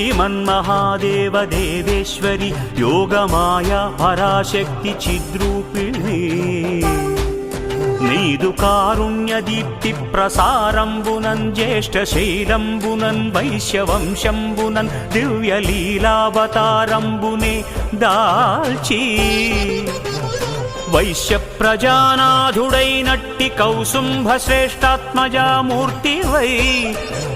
శ్రీమన్మహాదేవ దేవేశ్వరి యోగమాయా పరాశక్తి చిద్రూపిణి నీదు కారుణ్య దీప్తి ప్రసారంబునన్ జ్యేష్ఠ శైలంబునన్ వైశ్యవంశంబునన్ దివ్య లీలావతారంబునే దాల్చి వైశ్య ప్రజానాథుడైనట్టి కౌసుంభ శ్రేష్టాత్మజామూర్తివై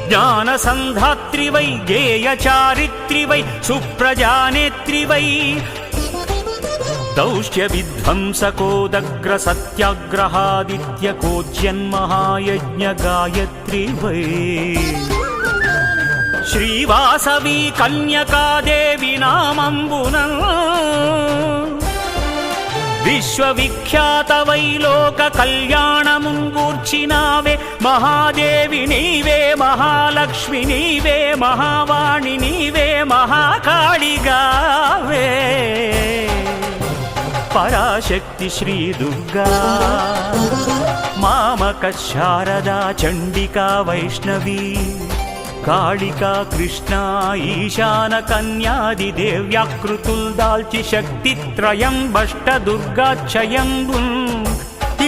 జ్ఞాన సంధాత్రివై గేయ చారిత్రివై సుప్రజానేత్రివై దౌష్ట్య విధ్వంసకోదగ్ర సత్యాగ్రహాదిత్య కోజ్యన్మహాయజ్ఞ గాయత్రివై శ్రీవాసవి కన్యకాదేవి నామంబున విశ్వవిఖ్యాతవై లోక కళ్యాణముంగూర్చినావే మహాదేవి నీవే మహాలక్ష్మి నీవే మహావాణి నీవే మహాకాళిగావే పరాశక్తి శ్రీ దుర్గా మామక శారదా చండికా వైష్ణవీ కాళికా కృష్ణ ఈశాన కన్యాది దేవ్యాకృతుల్ దాల్చి శక్తిత్రయం బష్ట దుర్గాక్షయంబు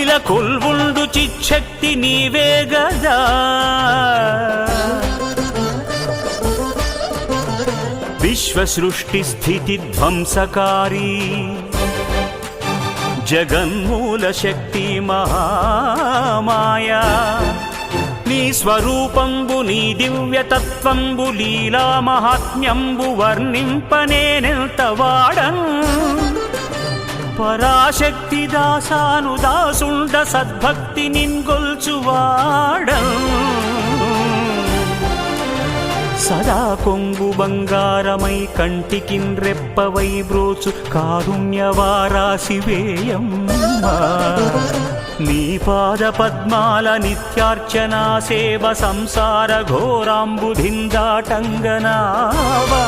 ఇల కొల్వుండు చిచ్చక్తి నీవే గదా విశ్వసృష్టి స్థితి ధ్వంసకారీ జగన్మూల శక్తి మహామాయా నీ స్వరూపంబు నీ దివ్యతత్వంబు లీలా మహాత్మ్యంబు వర్ణింపనేనెంత వాడన్ పరాశక్తి దాసాను దాసుండ సద్భక్తి నిన్గొల్చువాడన్ సదా కొంగు బంగారమై కంటికిన్ రెప్పవై బ్రోచు కారుణ్యవారాశివేయమ్మా నీ పాద పద్మాల నిత్యార్చనా సేవ సంసార ఘోరాంబుధిందాటంగనావా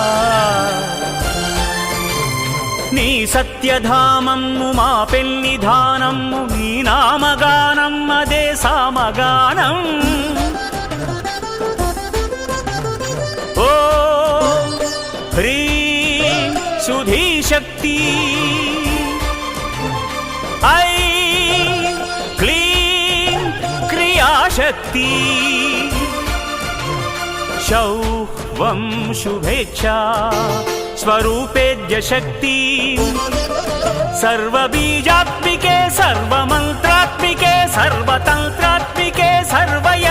నీ సత్యధామమ్ము మా పెన్నిధానమ్ము నీ నామగానం అదే సామగానం ఓ హ్రీం సుధీశక్తి ఐ శక్తి శౌవం శుభేచ్ఛా స్వరూపేద్య శక్తి సర్వబీజాత్మికే సర్వమంత్రాత్మికే సర్వతంత్రాత్మికే సర్వయ